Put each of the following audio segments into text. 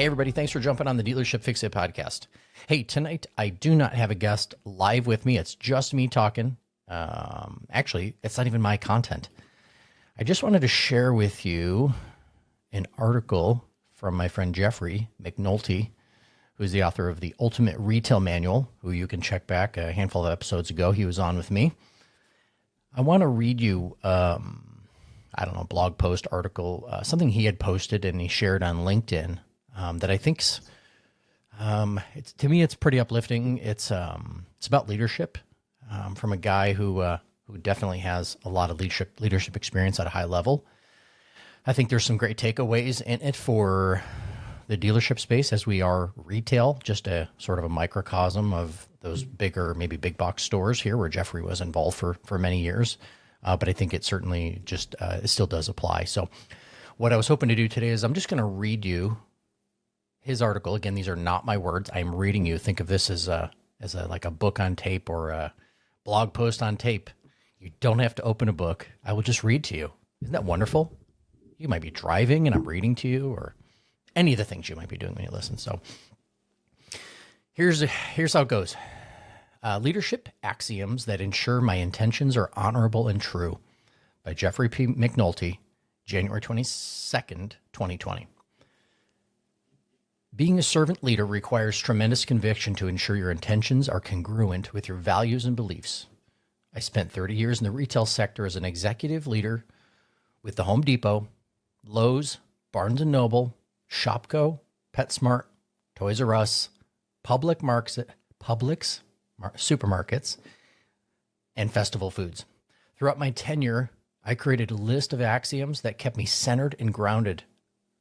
Hey, everybody. Thanks for jumping on the Dealership Fixit Podcast. Hey, tonight I do not have a guest live with me. It's just me talking. Actually, it's not even my content. I just wanted to share with you an article from my friend Jeffrey McNulty, who's the author of The Ultimate Retail Manual, who you can check back a handful of episodes ago. He was on with me. I want to read you, blog post, article, something he had posted and he shared on LinkedIn that I think's, to me, it's pretty uplifting. It's about leadership from a guy who definitely has a lot of leadership experience at a high level. I think there's some great takeaways in it for the dealership space as we are retail, just a sort of a microcosm of those bigger, maybe big box stores here where Jeffrey was involved for many years. But I think it certainly just, it still does apply. So what I was hoping to do today is I'm just going to read you his article. Again, these are not my words. I'm reading you. Think of this as like a book on tape or a blog post on tape. You don't have to open a book. I will just read to you. Isn't that wonderful? You might be driving and I'm reading to you, or any of the things you might be doing when you listen. So here's how it goes. Leadership Axioms That Ensure My Intentions Are Honorable and True by Jeffrey P. McNulty, January 22nd, 2020. Being a servant leader requires tremendous conviction to ensure your intentions are congruent with your values and beliefs. I spent 30 years in the retail sector as an executive leader with the Home Depot, Lowe's, Barnes & Noble, Shopko, PetSmart, Toys R Us, Publix, supermarkets, and Festival Foods. Throughout my tenure, I created a list of axioms that kept me centered and grounded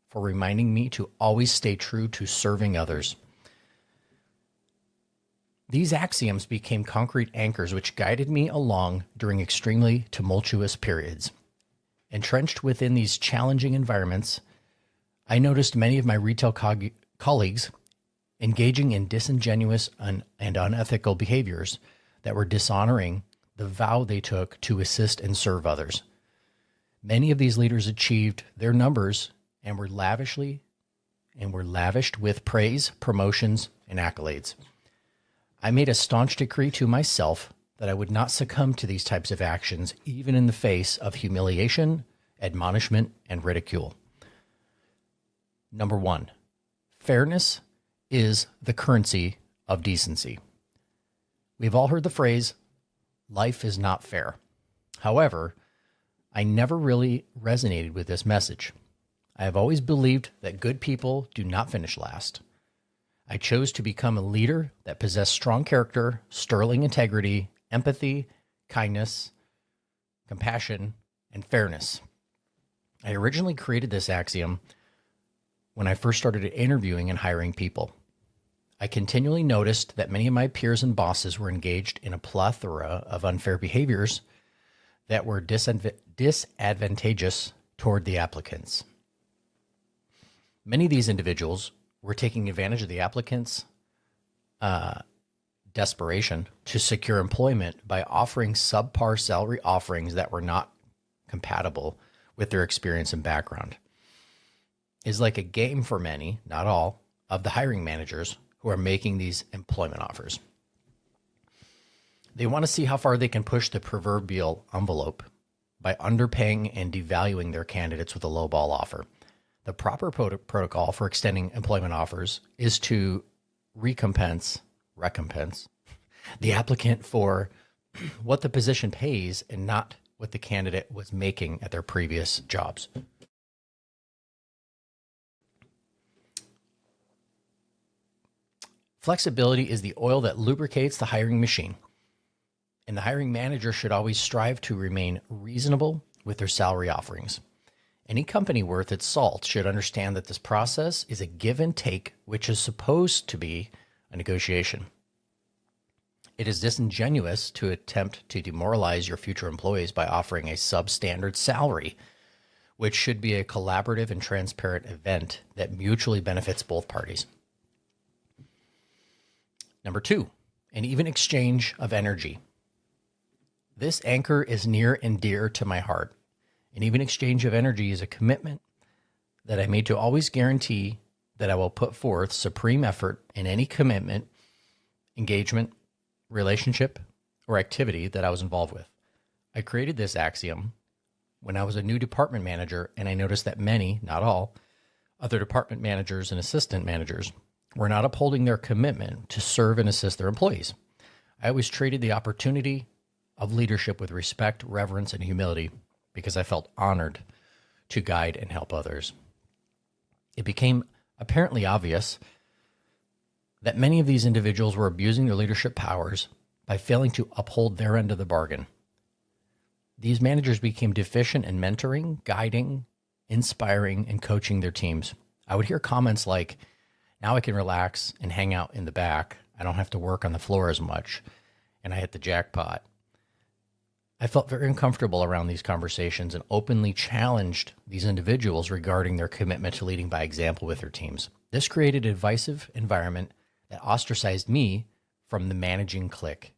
for reminding me to always stay true to serving others. These axioms became concrete anchors which guided me along during extremely tumultuous periods. Entrenched within these challenging environments, I noticed many of my retail colleagues engaging in disingenuous and unethical behaviors that were dishonoring the vow they took to assist and serve others. Many of these leaders achieved their numbers and were lavished with praise, promotions, and accolades. I made a staunch decree to myself that I would not succumb to these types of actions, even in the face of humiliation, admonishment, and ridicule. Number 1, fairness is the currency of decency. We've all heard the phrase, life is not fair. However, I never really resonated with this message. I have always believed that good people do not finish last. I chose to become a leader that possessed strong character, sterling integrity, empathy, kindness, compassion, and fairness. I originally created this axiom when I first started interviewing and hiring people. I continually noticed that many of my peers and bosses were engaged in a plethora of unfair behaviors that were disadvantageous toward the applicants. Many of these individuals were taking advantage of the applicants' desperation to secure employment by offering subpar salary offerings that were not compatible with their experience and background. It's like a game for many, not all, of the hiring managers who are making these employment offers. They want to see how far they can push the proverbial envelope by underpaying and devaluing their candidates with a lowball offer. The proper protocol for extending employment offers is to recompense the applicant for what the position pays and not what the candidate was making at their previous jobs. Flexibility is the oil that lubricates the hiring machine, and the hiring manager should always strive to remain reasonable with their salary offerings. Any company worth its salt should understand that this process is a give and take, which is supposed to be a negotiation. It is disingenuous to attempt to demoralize your future employees by offering a substandard salary, which should be a collaborative and transparent event that mutually benefits both parties. Number 2, an even exchange of energy. This anchor is near and dear to my heart. An even exchange of energy is a commitment that I made to always guarantee that I will put forth supreme effort in any commitment, engagement, relationship, or activity that I was involved with. I created this axiom when I was a new department manager, and I noticed that many, not all, other department managers and assistant managers were not upholding their commitment to serve and assist their employees. I always treated the opportunity of leadership with respect, reverence, and humility because I felt honored to guide and help others. It became apparently obvious that many of these individuals were abusing their leadership powers by failing to uphold their end of the bargain. These managers became deficient in mentoring, guiding, inspiring, and coaching their teams. I would hear comments like, "Now I can relax and hang out in the back. I don't have to work on the floor as much, and I hit the jackpot." I felt very uncomfortable around these conversations and openly challenged these individuals regarding their commitment to leading by example with their teams. This created a divisive environment that ostracized me from the managing clique.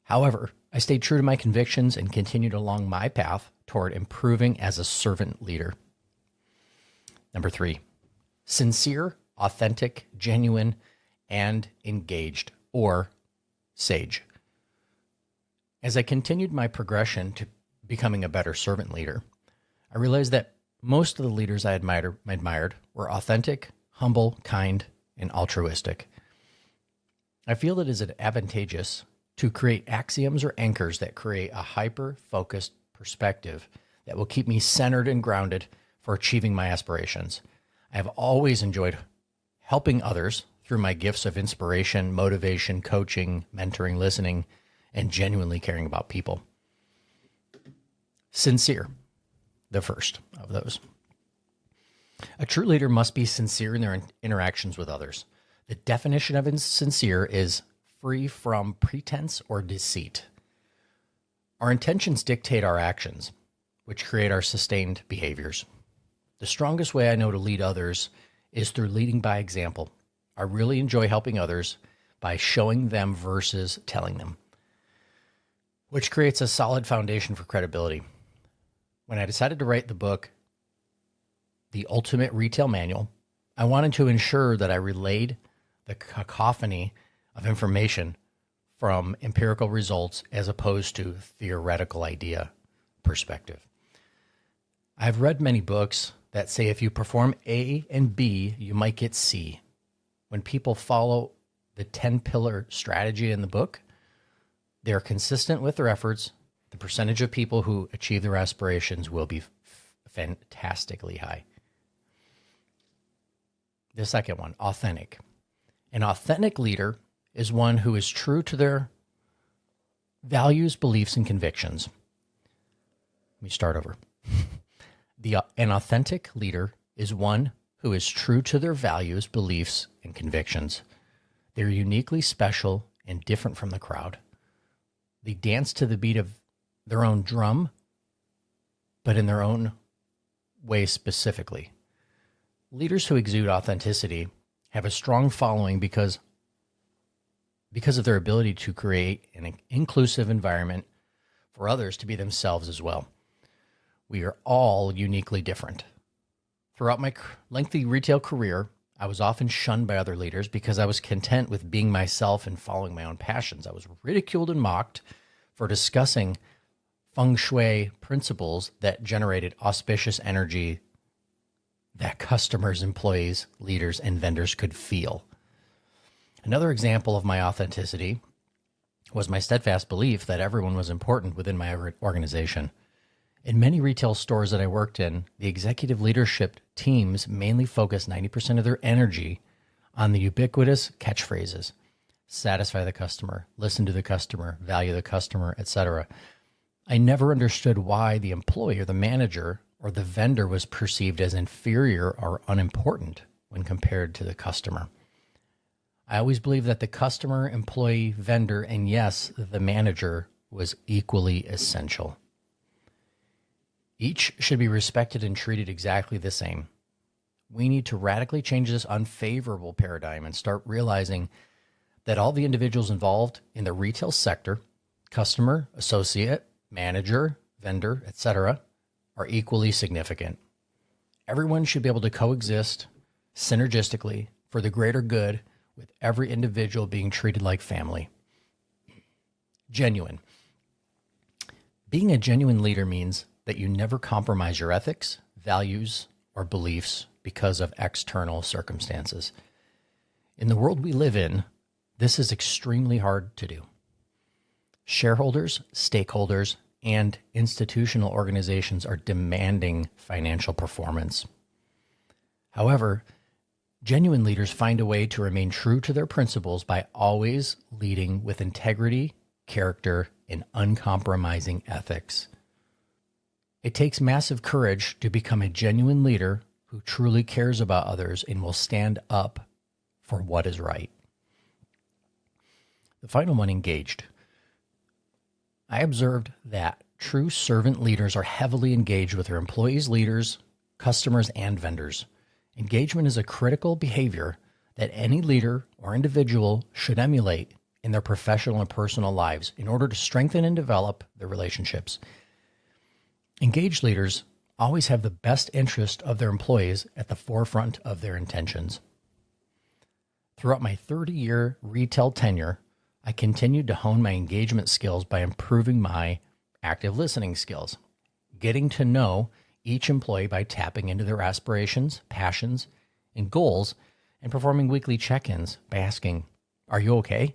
However, I stayed true to my convictions and continued along my path toward improving as a servant leader. Number 3, sincere, authentic, genuine, and engaged, or SAGE. As I continued my progression to becoming a better servant leader, I realized that most of the leaders I admired were authentic, humble, kind, and altruistic. I feel that it is advantageous to create axioms or anchors that create a hyper-focused perspective that will keep me centered and grounded for achieving my aspirations. I have always enjoyed helping others through my gifts of inspiration, motivation, coaching, mentoring, listening, and genuinely caring about people. Sincere, the first of those. A true leader must be sincere in their interactions with others. The definition of sincere is free from pretense or deceit. Our intentions dictate our actions, which create our sustained behaviors. The strongest way I know to lead others is through leading by example. I really enjoy helping others by showing them versus telling them, which creates a solid foundation for credibility. When I decided to write the book, The Ultimate Retail Manual, I wanted to ensure that I relayed the cacophony of information from empirical results as opposed to theoretical idea perspective. I've read many books that say if you perform A and B, you might get C. When people follow the 10-pillar strategy in the book, they're consistent with their efforts. The percentage of people who achieve their aspirations will be fantastically high. The second one, authentic. An authentic leader is one who is true to their values, beliefs, and convictions. Let me start over. An authentic leader is one who is true to their values, beliefs, and convictions. They're uniquely special and different from the crowd. They dance to the beat of their own drum, but in their own way specifically. Leaders who exude authenticity have a strong following because of their ability to create an inclusive environment for others to be themselves as well. We are all uniquely different. Throughout my lengthy retail career, I was often shunned by other leaders because I was content with being myself and following my own passions. I was ridiculed and mocked for discussing feng shui principles that generated auspicious energy that customers, employees, leaders, and vendors could feel. Another example of my authenticity was my steadfast belief that everyone was important within my organization. In many retail stores that I worked in, the executive leadership teams mainly focused 90% of their energy on the ubiquitous catchphrases: satisfy the customer, listen to the customer, value the customer, etc. I never understood why the employee or the manager or the vendor was perceived as inferior or unimportant when compared to the customer. I always believed that the customer, employee, vendor, and yes, the manager was equally essential. Each should be respected and treated exactly the same. We need to radically change this unfavorable paradigm and start realizing that all the individuals involved in the retail sector, customer, associate, manager, vendor, etc., are equally significant. Everyone should be able to coexist synergistically for the greater good, with every individual being treated like family. Genuine. Being a genuine leader means that you never compromise your ethics, values, or beliefs because of external circumstances. In the world we live in, this is extremely hard to do. Shareholders, stakeholders, and institutional organizations are demanding financial performance. However, genuine leaders find a way to remain true to their principles by always leading with integrity, character, and uncompromising ethics. It takes massive courage to become a genuine leader who truly cares about others and will stand up for what is right. The final one, engaged. I observed that true servant leaders are heavily engaged with their employees, leaders, customers, and vendors. Engagement is a critical behavior that any leader or individual should emulate in their professional and personal lives in order to strengthen and develop their relationships. Engaged leaders always have the best interest of their employees at the forefront of their intentions. Throughout my 30-year retail tenure, I continued to hone my engagement skills by improving my active listening skills, getting to know each employee by tapping into their aspirations, passions, and goals, and performing weekly check-ins by asking, "Are you okay?"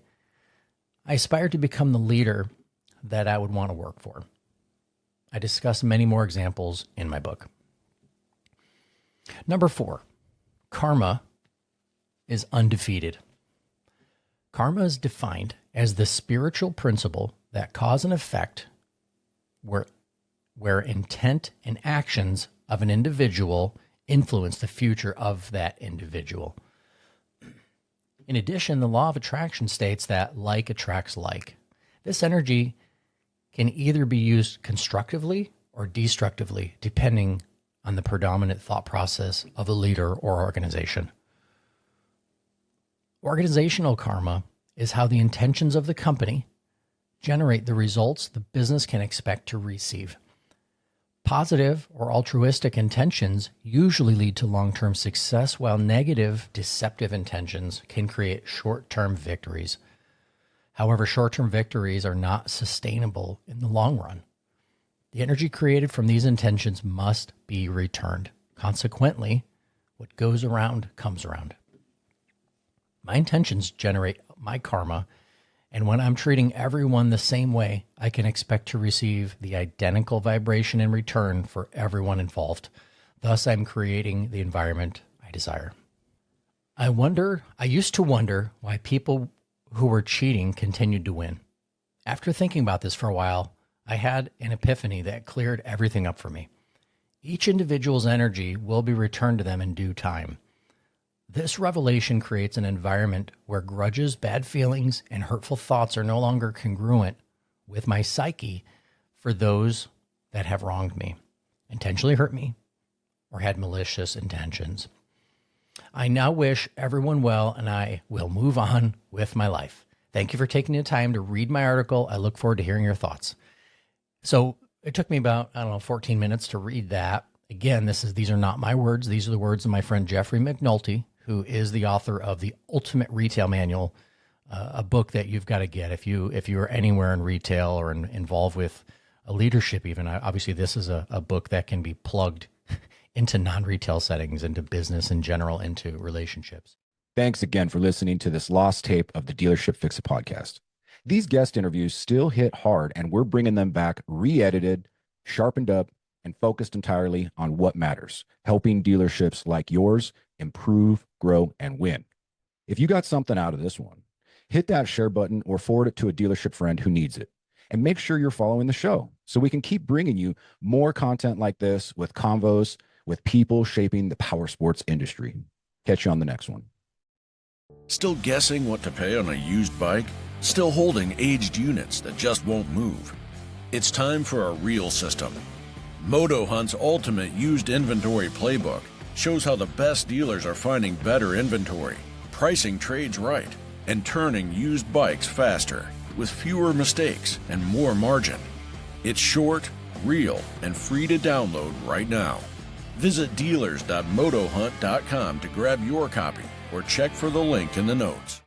I aspired to become the leader that I would want to work for. I discuss many more examples in my book. Number 4, karma is undefeated. Karma is defined as the spiritual principle that cause and effect where intent and actions of an individual influence the future of that individual. In addition, the law of attraction states that like attracts like. This energy can either be used constructively or destructively, depending on the predominant thought process of a leader or organization. Organizational karma is how the intentions of the company generate the results the business can expect to receive. Positive or altruistic intentions usually lead to long-term success, while negative, deceptive intentions can create short-term victories. However, short-term victories are not sustainable in the long run. The energy created from these intentions must be returned. Consequently, what goes around comes around. My intentions generate my karma, and when I'm treating everyone the same way, I can expect to receive the identical vibration in return for everyone involved. Thus, I'm creating the environment I desire. I used to wonder why people who were cheating continued to win. After thinking about this for a while, I had an epiphany that cleared everything up for me. Each individual's energy will be returned to them in due time. This revelation creates an environment where grudges, bad feelings, and hurtful thoughts are no longer congruent with my psyche for those that have wronged me, intentionally hurt me, or had malicious intentions. I now wish everyone well, and I will move on with my life. Thank you for taking the time to read my article. I look forward to hearing your thoughts. So it took me about, 14 minutes to read that. Again, these are not my words. These are the words of my friend Jeffrey McNulty, who is the author of The Ultimate Retail Manual, a book that you've got to get if you are anywhere in retail or involved with a leadership even. Obviously, this is a book that can be plugged into non-retail settings, into business in general, into relationships. Thanks again for listening to this lost tape of the Dealership Fixit Podcast. These guest interviews still hit hard, and we're bringing them back re-edited, sharpened up, and focused entirely on what matters, helping dealerships like yours improve, grow, and win. If you got something out of this one, hit that share button or forward it to a dealership friend who needs it. And make sure you're following the show so we can keep bringing you more content like this with convos with people shaping the power sports industry. Catch you on the next one. Still guessing what to pay on a used bike? Still holding aged units that just won't move? It's time for a real system. Moto Hunt's Ultimate Used Inventory Playbook shows how the best dealers are finding better inventory, pricing trades right, and turning used bikes faster with fewer mistakes and more margin. It's short, real, and free to download right now. Visit dealers.motohunt.com to grab your copy or check for the link in the notes.